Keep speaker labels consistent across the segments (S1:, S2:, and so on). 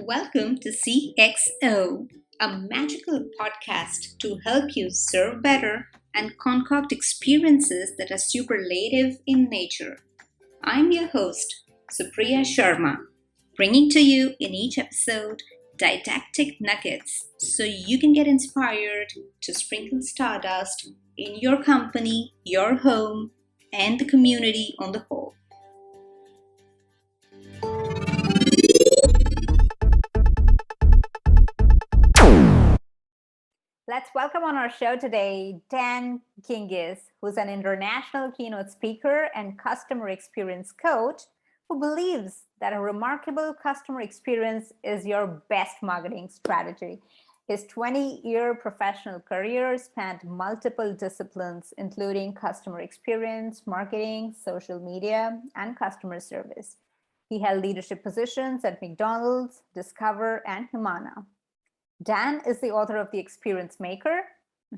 S1: Welcome to CXO, a magical podcast to help you serve better and concoct experiences that are superlative in nature. I'm your host, Supriya Sharma, bringing to you in each episode didactic nuggets so you can get inspired to sprinkle stardust in your company, your home, and the community on the whole.
S2: Let's welcome on our show today Dan Gingiss, who's an international keynote speaker and customer experience coach who believes that a remarkable customer experience is your best marketing strategy. His 20-year professional career spanned multiple disciplines, including customer experience, marketing, social media, and customer service. He held leadership positions at McDonald's, Discover, and Humana. Dan is the author of The Experience Maker,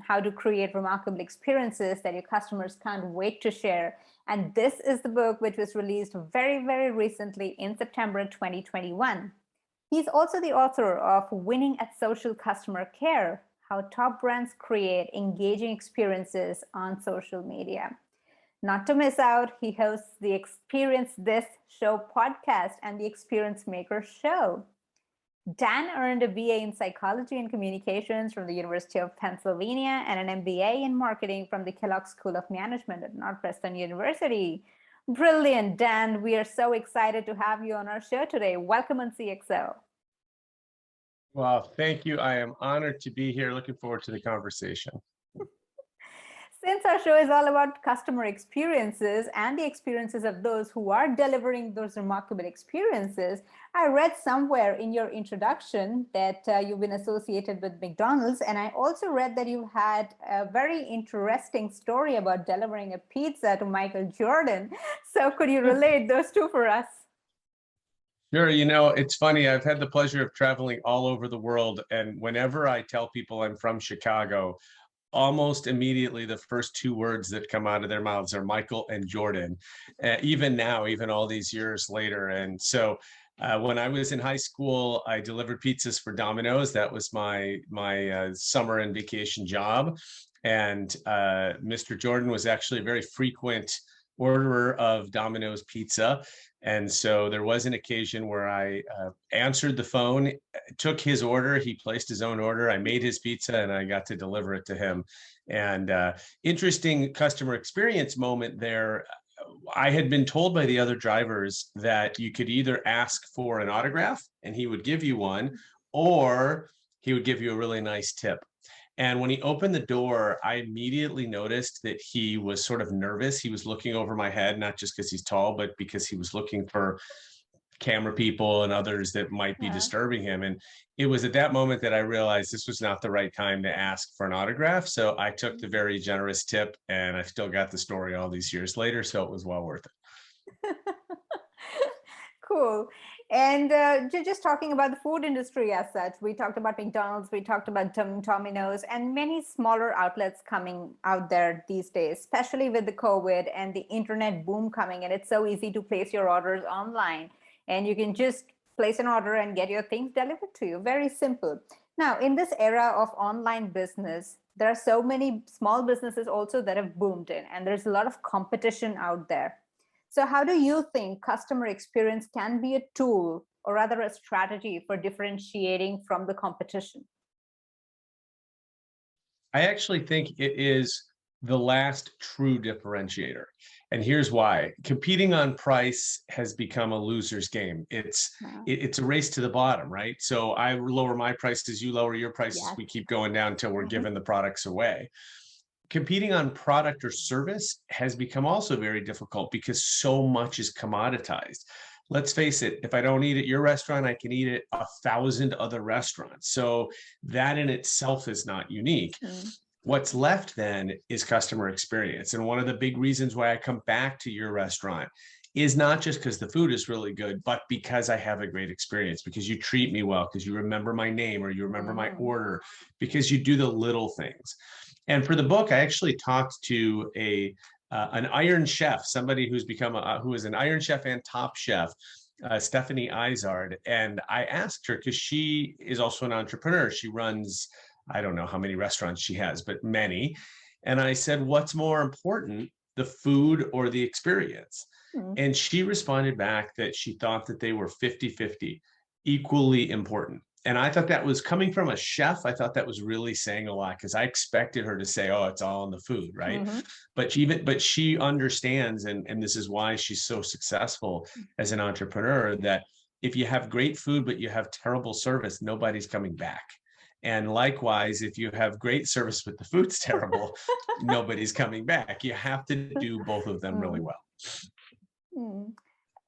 S2: How to Create Remarkable Experiences That Your Customers Can't Wait to Share. And this is the book which was released very, very recently in September 2021. He's also the author of Winning at Social Customer Care, How Top Brands Create Engaging Experiences on Social Media. Not to miss out, he hosts the Experience This Show podcast and the Experience Maker show. Dan earned a BA in Psychology and Communications from the University of Pennsylvania and an MBA in Marketing from the Kellogg School of Management at Northwestern University. Brilliant, Dan. We are so excited to have you on our show today. Welcome on CXO.
S3: Well, thank you. I am honored to be here. Looking forward to the conversation.
S2: Since our show is all about customer experiences and the experiences of those who are delivering those remarkable experiences, I read somewhere in your introduction that you've been associated with McDonald's, and I also read that you had a very interesting story about delivering a pizza to Michael Jordan. So could you relate those two for us?
S3: Sure. It's funny. I've had the pleasure of traveling all over the world, and whenever I tell people I'm from Chicago, almost immediately the first two words that come out of their mouths are Michael and Jordan, even now, even all these years later. And so when I was in high school, I delivered pizzas for Domino's. That was my summer and vacation job. And Mr. Jordan was actually a very frequent orderer of Domino's pizza. And so there was an occasion where I answered the phone, took his order. He placed his own order. I made his pizza and I got to deliver it to him. And interesting customer experience moment there. I had been told by the other drivers that you could either ask for an autograph and he would give you one, or he would give you a really nice tip. And when he opened the door, I immediately noticed that he was sort of nervous. He was looking over my head, not just because he's tall, but because he was looking for camera people and others that might be disturbing him. And it was at that moment that I realized this was not the right time to ask for an autograph. So I took the very generous tip, and I still got the story all these years later. So it was well worth it.
S2: Cool. And just talking about the food industry as such, we talked about McDonald's, we talked about Domino's, and many smaller outlets coming out there these days, especially with the COVID and the internet boom coming. And it's so easy to place your orders online, and you can just place an order and get your things delivered to you. Very simple. Now, in this era of online business, there are so many small businesses also that have boomed in, and there's a lot of competition out there. So how do you think customer experience can be a tool, or rather a strategy, for differentiating from the competition?
S3: I actually think it is the last true differentiator. And here's why. Competing on price has become a loser's game. It's a race to the bottom, right? So I lower my prices, you lower your prices, we keep going down until we're giving the products away. Competing on product or service has become also very difficult because so much is commoditized. Let's face it, if I don't eat at your restaurant, I can eat at 1,000 other restaurants. So that in itself is not unique. What's left then is customer experience. And one of the big reasons why I come back to your restaurant is not just because the food is really good, but because I have a great experience, because you treat me well, because you remember my name or you remember my order, because you do the little things. And for the book, I actually talked to an Iron Chef, somebody who's become who is an Iron Chef and Top Chef, Stephanie Izard, and I asked her because she is also an entrepreneur. She runs, I don't know how many restaurants she has, but many. And I said, what's more important, the food or the experience?
S2: Mm.
S3: And she responded back that she thought that they were 50-50, equally important. And I thought that was coming from a chef. I thought that was really saying a lot because I expected her to say, oh, it's all in the food, right?
S2: Mm-hmm.
S3: But she understands, and this is why she's so successful as an entrepreneur, that if you have great food, but you have terrible service, nobody's coming back. And likewise, if you have great service, but the food's terrible, nobody's coming back. You have to do both of them really well.
S2: Mm.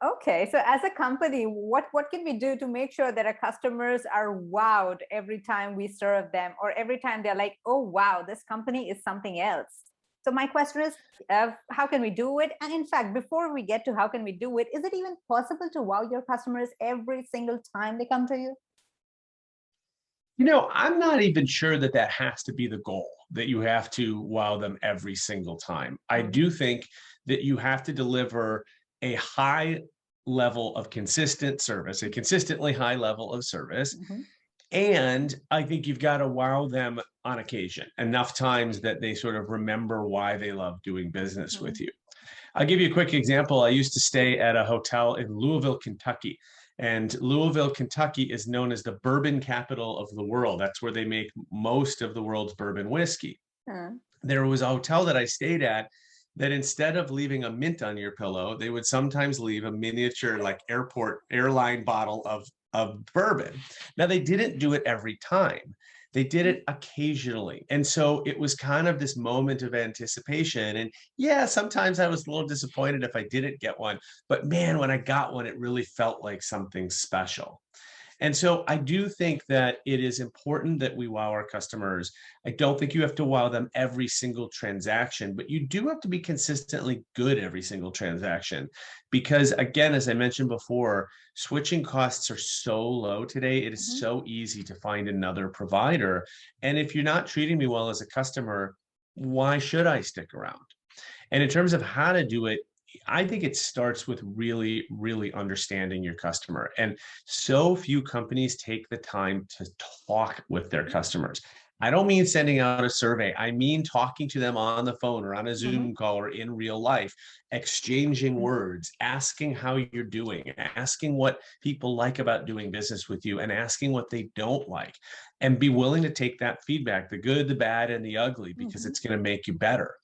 S2: Okay, so as a company, what can we do to make sure that our customers are wowed every time we serve them, or every time they're like, oh, wow, this company is something else? So my question is, how can we do it? And in fact, before we get to how can we do it, is it even possible to wow your customers every single time they come to you?
S3: I'm not even sure that that has to be the goal, that you have to wow them every single time. I do think that you have to deliver a high level of consistent service, a consistently high level of service.
S2: Mm-hmm.
S3: And I think you've got to wow them on occasion, enough times that they sort of remember why they love doing business with you. I'll give you a quick example. I used to stay at a hotel in Louisville, Kentucky. And Louisville, Kentucky is known as the bourbon capital of the world. That's where they make most of the world's bourbon whiskey. There was a hotel that I stayed at that instead of leaving a mint on your pillow, they would sometimes leave a miniature like airline bottle of bourbon. Now, they didn't do it every time. They did it occasionally. And so it was kind of this moment of anticipation. And yeah, sometimes I was a little disappointed if I didn't get one. But man, when I got one, it really felt like something special. And so I do think that it is important that we wow our customers. I don't think you have to wow them every single transaction, but you do have to be consistently good every single transaction. Because again, as I mentioned before, switching costs are so low today. It is so easy to find another provider. And if you're not treating me well as a customer, why should I stick around? And in terms of how to do it, I think it starts with really, really understanding your customer. And so few companies take the time to talk with their customers. I don't mean sending out a survey. I mean talking to them on the phone or on a Zoom call or in real life, exchanging words, asking how you're doing, asking what people like about doing business with you, and asking what they don't like. And be willing to take that feedback, the good, the bad, and the ugly, because it's going to make you better.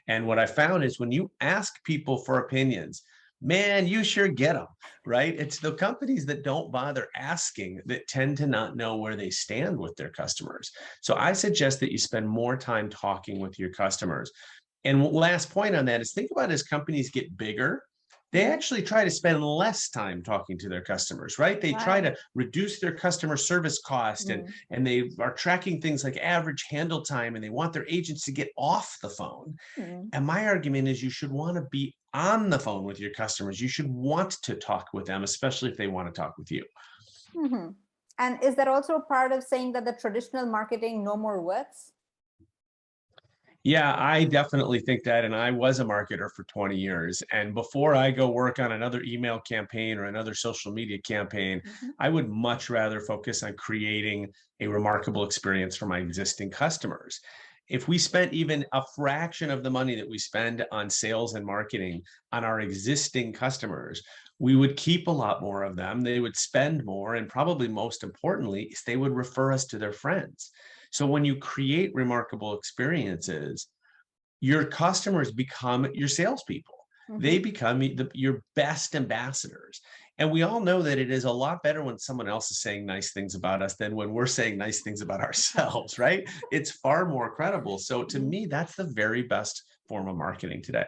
S3: And what I found is when you ask people for opinions, man, you sure get them, right? It's the companies that don't bother asking that tend to not know where they stand with their customers. So I suggest that you spend more time talking with your customers. And last point on that is think about as companies get bigger, they actually try to spend less time talking to their customers, right? They try to reduce their customer service cost and they are tracking things like average handle time, and they want their agents to get off the phone. And my argument is you should want to be on the phone with your customers. You should want to talk with them, especially if they want to talk with you.
S2: And is that also a part of saying that the traditional marketing no more works?
S3: Yeah, I definitely think that. And I was a marketer for 20 years. And before I go work on another email campaign or another social media campaign, I would much rather focus on creating a remarkable experience for my existing customers. If we spent even a fraction of the money that we spend on sales and marketing on our existing customers, we would keep a lot more of them. They would spend more. And probably most importantly, they would refer us to their friends. So when you create remarkable experiences, your customers become your salespeople. They become your best ambassadors. And we all know that it is a lot better when someone else is saying nice things about us than when we're saying nice things about ourselves, right? It's far more credible. So to me, that's the very best form of marketing today.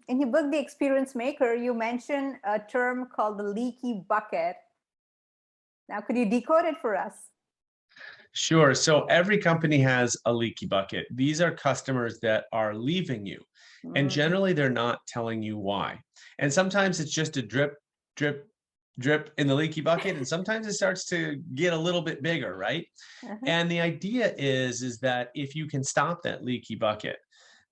S2: In your book, The Experience Maker, you mentioned a term called the leaky bucket. Now, could you decode it for us?
S3: Sure. So every company has a leaky bucket. These are customers that are leaving you. And generally, they're not telling you why. And sometimes it's just a drip, drip, drip in the leaky bucket. And sometimes it starts to get a little bit bigger, right? And the idea is that if you can stop that leaky bucket,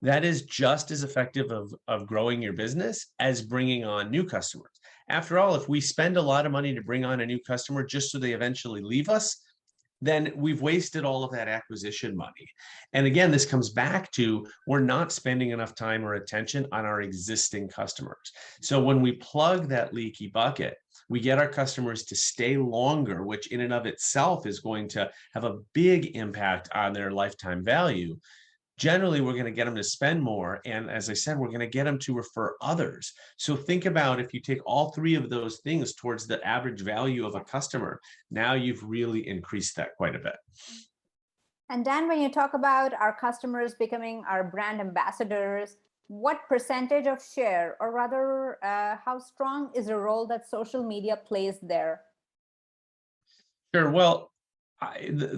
S3: that is just as effective of growing your business as bringing on new customers. After all, if we spend a lot of money to bring on a new customer just so they eventually leave us, then we've wasted all of that acquisition money. And again, this comes back to we're not spending enough time or attention on our existing customers. So when we plug that leaky bucket, we get our customers to stay longer, which in and of itself is going to have a big impact on their lifetime value. Generally, we're going to get them to spend more. And as I said, we're going to get them to refer others. So think about if you take all three of those things towards the average value of a customer, now you've really increased that quite a bit.
S2: And Dan, when you talk about our customers becoming our brand ambassadors, what percentage of share, or rather, how strong is the role that social media plays there?
S3: Sure. Well,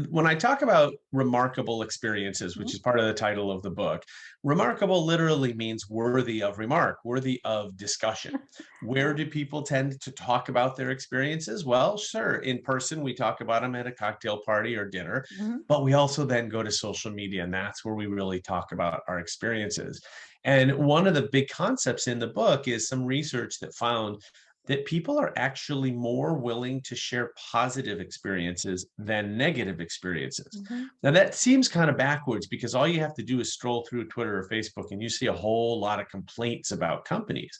S3: when I talk about remarkable experiences, which is part of the title of the book, remarkable literally means worthy of remark, worthy of discussion. Where do people tend to talk about their experiences? Well, sure, in person, we talk about them at a cocktail party or dinner, but we also then go to social media, and that's where we really talk about our experiences. And one of the big concepts in the book is some research that found that people are actually more willing to share positive experiences than negative experiences. Now, that seems kind of backwards because all you have to do is stroll through Twitter or Facebook and you see a whole lot of complaints about companies.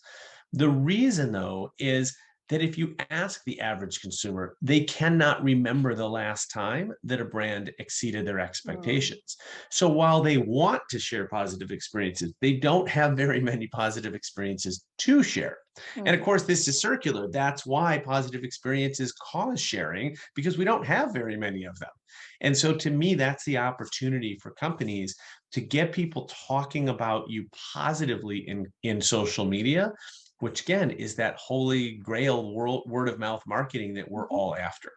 S3: The reason, though, is that if you ask the average consumer, they cannot remember the last time that a brand exceeded their expectations. So while they want to share positive experiences, they don't have very many positive experiences to share. And of course, this is circular. That's why positive experiences cause sharing, because we don't have very many of them. And so to me, that's the opportunity for companies to get people talking about you positively in social media, which again is that holy grail word of mouth marketing that we're all after.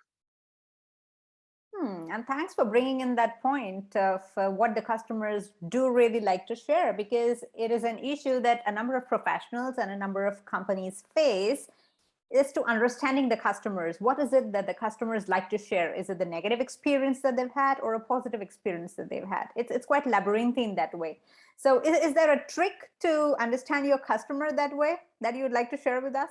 S2: And thanks for bringing in that point of what the customers do really like to share, because it is an issue that a number of professionals and a number of companies face, is to understanding the customers. What is it that the customers like to share? Is it the negative experience that they've had or a positive experience that they've had? It's quite labyrinthine that way. So is there a trick to understand your customer that way that you would like to share with us?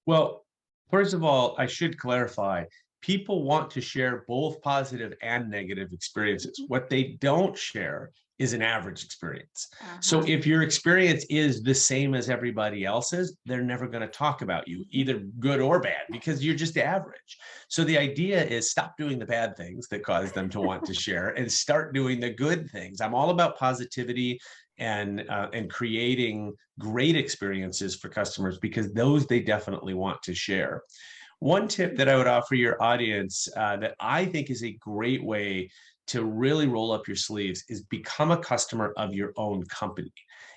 S3: Well, first of all, I should clarify, people want to share both positive and negative experiences. What they don't share is an average experience. So if your experience is the same as everybody else's, they're never going to talk about you, either good or bad, because you're just average. So the idea is stop doing the bad things that cause them to want to share and start doing the good things. I'm all about positivity and creating great experiences for customers, because those they definitely want to share. One tip that I would offer your audience that I think is a great way to really roll up your sleeves is become a customer of your own company.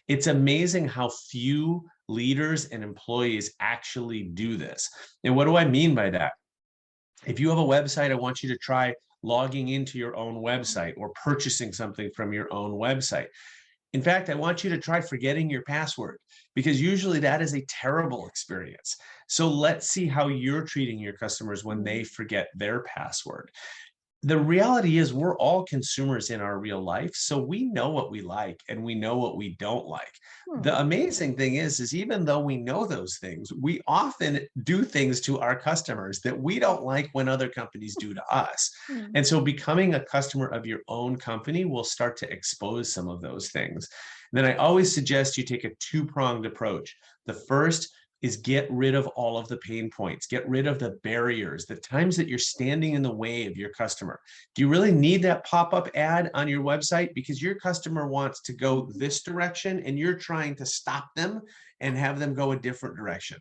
S3: It's amazing how few leaders and employees actually do this. And what do I mean by that? If you have a website, I want you to try logging into your own website or purchasing something from your own website. In fact, I want you to try forgetting your password, because usually that is a terrible experience. So let's see how you're treating your customers when they forget their password. The reality is we're all consumers in our real life, so we know what we like and we know what we don't like. The amazing thing is even though we know those things, we often do things to our customers that we don't like when other companies do to us. And so becoming a customer of your own company will start to expose some of those things. And then I always suggest you take a two-pronged approach. The first is get rid of all of the pain points, get rid of the barriers, the times that you're standing in the way of your customer. Do you really need that pop-up ad on your website because your customer wants to go this direction and you're trying to stop them and have them go a different direction?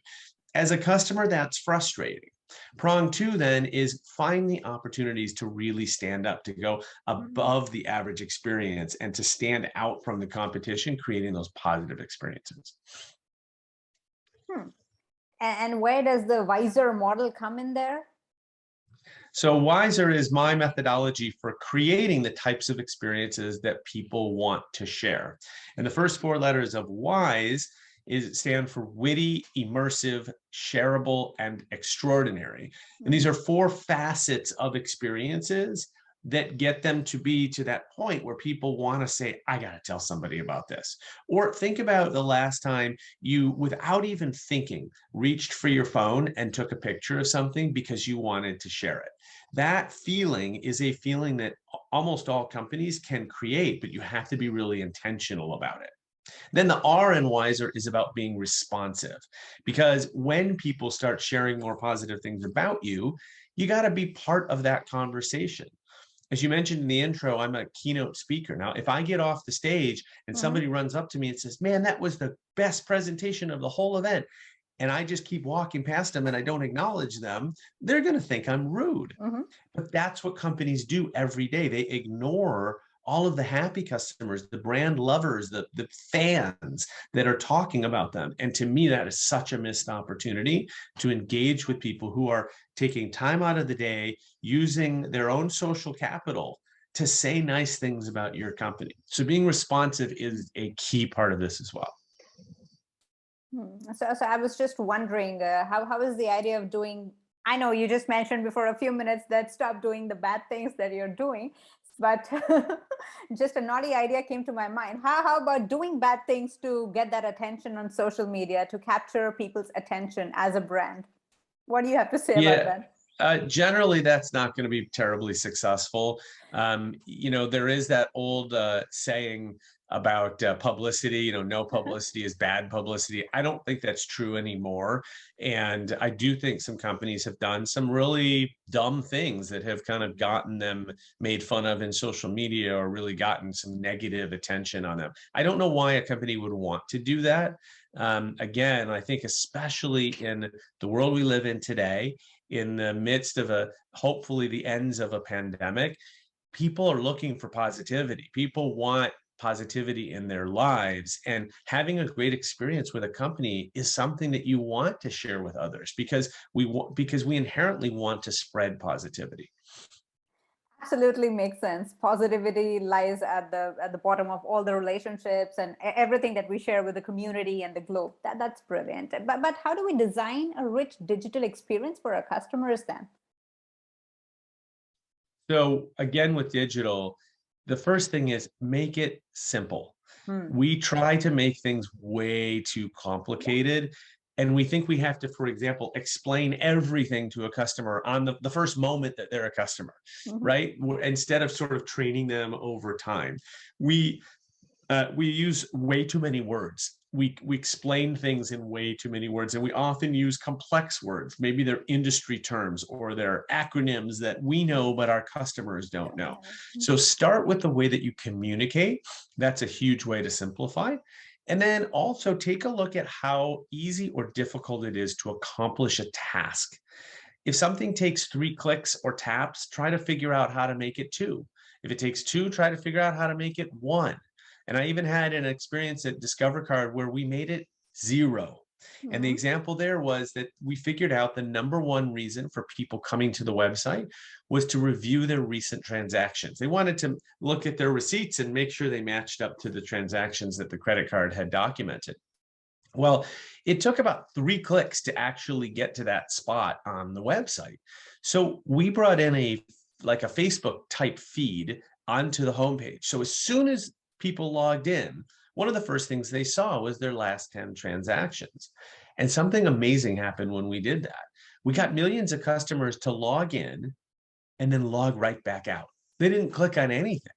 S3: As a customer, that's frustrating. Prong two then is find the opportunities to really stand up, to go above the average experience and to stand out from the competition, creating those positive experiences.
S2: And where does the wiser model come in there?
S3: So wiser is my methodology for creating the types of experiences that people want to share. And the first four letters of WISE stand for witty, immersive, shareable, and extraordinary. And these are four facets of experiences that get them to be to that point where people want to say, I got to tell somebody about this. Or think about the last time you, without even thinking, reached for your phone and took a picture of something because you wanted to share it. That feeling is a feeling that almost all companies can create, but you have to be really intentional about it. Then the R in Wiser is about being responsive, because when people start sharing more positive things about you, you got to be part of that conversation. As you mentioned in the intro, I'm a keynote speaker. Now, if I get off the stage and somebody runs up to me and says, man, that was the best presentation of the whole event, and I just keep walking past them and I don't acknowledge them, they're going to think I'm rude. But that's what companies do every day. They ignore all of the happy customers, the brand lovers, the fans that are talking about them. And to me, that is such a missed opportunity to engage with people who are taking time out of the day, using their own social capital to say nice things about your company. So being responsive is a key part of this as well.
S2: So I was just wondering, how is the idea of doing, I know you just mentioned before a few minutes that stop doing the bad things that you're doing, but just a naughty idea came to my mind. How about doing bad things to get that attention on social media, to capture people's attention as a brand? What do you have to say about that?
S3: Generally, that's not going to be terribly successful. There is that old saying about publicity, no publicity is bad publicity. I don't think that's true anymore. And I do think some companies have done some really dumb things that have kind of gotten them made fun of in social media, or really gotten some negative attention on them. I don't know why a company would want to do that. Again, I think especially in the world we live in today, in the midst of hopefully the ends of a pandemic, people are looking for positivity. People want positivity in their lives, and having a great experience with a company is something that you want to share with others, because we inherently want to spread positivity.
S2: Absolutely makes sense. Positivity lies at the bottom of all the relationships and everything that we share with the community and the globe. That's brilliant. But how do we design a rich digital experience for our customers then?
S3: So again, with digital, the first thing is make it simple. We try to make things way too complicated. And we think we have to, for example, explain everything to a customer on the first moment that they're a customer, right? Instead of sort of training them over time. We use way too many words. We explain things in way too many words, and we often use complex words. Maybe they're industry terms or they're acronyms that we know, but our customers don't know. So start with the way that you communicate. That's a huge way to simplify. And then also take a look at how easy or difficult it is to accomplish a task. If something takes 3 clicks or taps, try to figure out how to make it 2. If it takes 2, try to figure out how to make it 1. And I even had an experience at Discover Card where we made it 0. And the example there was that we figured out the number one reason for people coming to the website was to review their recent transactions. They wanted to look at their receipts and make sure they matched up to the transactions that the credit card had documented. Well, it took about 3 clicks to actually get to that spot on the website. So we brought in a Facebook type feed onto the homepage. So as soon as people logged in, one of the first things they saw was their last 10 transactions. And something amazing happened when we did that. We got millions of customers to log in and then log right back out. They didn't click on anything.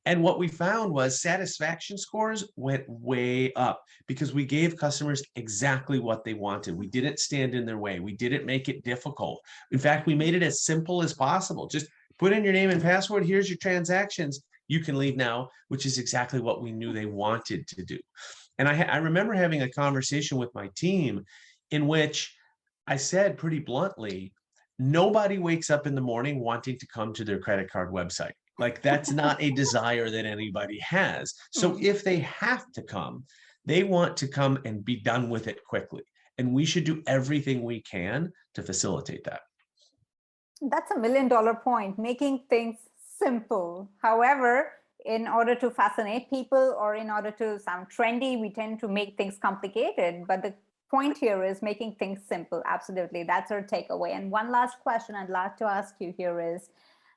S3: And what we found was satisfaction scores went way up because we gave customers exactly what they wanted. We didn't stand in their way. We didn't make it difficult. In fact, we made it as simple as possible. Just put in your name and password. Here's your transactions. You can leave now, which is exactly what we knew they wanted to do. And I remember having a conversation with my team in which I said pretty bluntly, nobody wakes up in the morning wanting to come to their credit card website. Like, that's not a desire that anybody has. So if they have to come, they want to come and be done with it quickly. And we should do everything we can to facilitate that.
S2: That's $1 million point, making things simple. However, in order to fascinate people or in order to sound trendy, we tend to make things complicated. But the point here is making things simple. Absolutely. That's our takeaway. And one last question I'd like to ask you here is,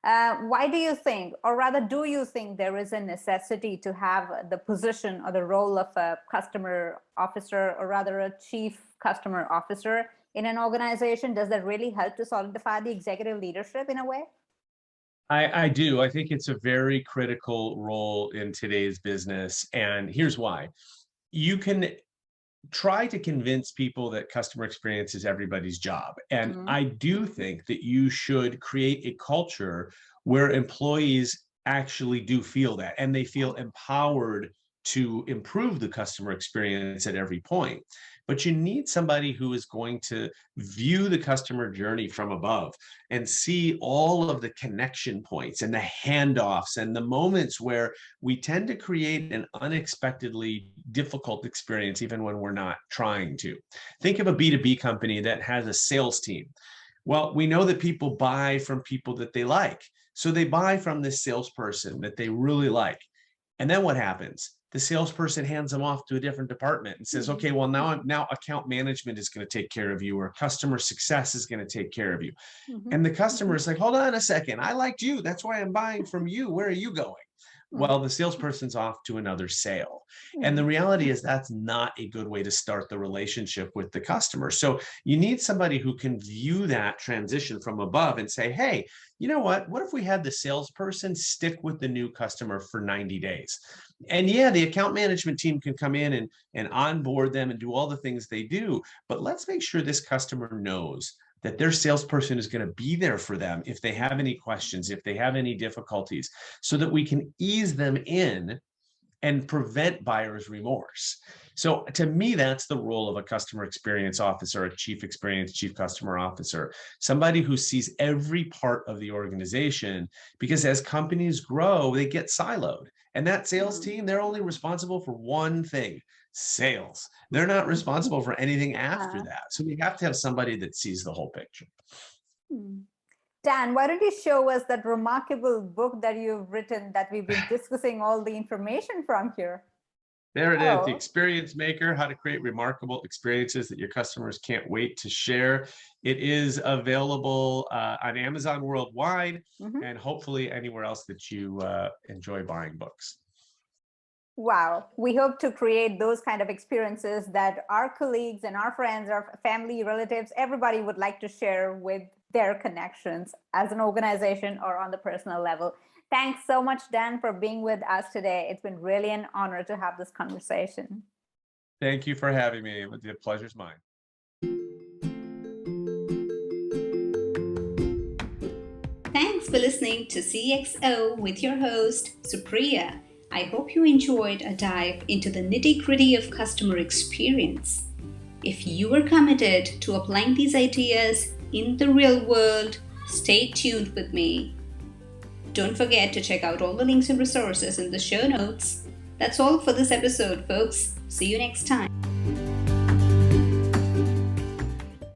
S2: Why do you think, or rather, do you think there is a necessity to have the position or the role of a customer officer, or rather a chief customer officer in an organization? Does that really help to solidify the executive leadership in a way?
S3: I do. I think it's a very critical role in today's business. And here's why. You can try to convince people that customer experience is everybody's job. And I do think that you should create a culture where employees actually do feel that, and they feel empowered to improve the customer experience at every point. But you need somebody who is going to view the customer journey from above and see all of the connection points and the handoffs and the moments where we tend to create an unexpectedly difficult experience, even when we're not trying to. Think of a B2B company that has a sales team. Well, we know that people buy from people that they like. So they buy from this salesperson that they really like. And then what happens? The salesperson hands them off to a different department and says, okay, well, now account management is going to take care of you, or customer success is going to take care of you. And the customer is like, hold on a second. I liked you. That's why I'm buying from you. Where are you going? Well, the salesperson's off to another sale. And the reality is that's not a good way to start the relationship with the customer. So you need somebody who can view that transition from above and say, hey, you know what? What if we had the salesperson stick with the new customer for 90 days? And yeah, the account management team can come in and onboard them and do all the things they do. But let's make sure this customer knows that their salesperson is going to be there for them if they have any questions, if they have any difficulties, so that we can ease them in and prevent buyer's remorse. So to me, that's the role of a customer experience officer, a chief customer officer, somebody who sees every part of the organization, because as companies grow, they get siloed. And that sales team, they're only responsible for one thing: sales. They're not responsible for anything after that. So we have to have somebody that sees the whole picture.
S2: Dan, why don't you show us that remarkable book that you've written that we've been discussing all the information from here?
S3: There it is, The Experience Maker: How to Create Remarkable Experiences That Your Customers Can't Wait to Share. It is available on Amazon worldwide, and hopefully anywhere else that you enjoy buying books.
S2: Wow. We hope to create those kind of experiences that our colleagues and our friends, our family, relatives, everybody would like to share with their connections as an organization or on the personal level. Thanks so much, Dan, for being with us today. It's been really an honor to have this conversation.
S3: Thank you for having me. The pleasure's mine.
S1: Thanks for listening to CXO with your host, Supriya. I hope you enjoyed a dive into the nitty-gritty of customer experience. If you are committed to applying these ideas in the real world, stay tuned with me. Don't forget to check out all the links and resources in the show notes. That's all for this episode, folks. See you next time.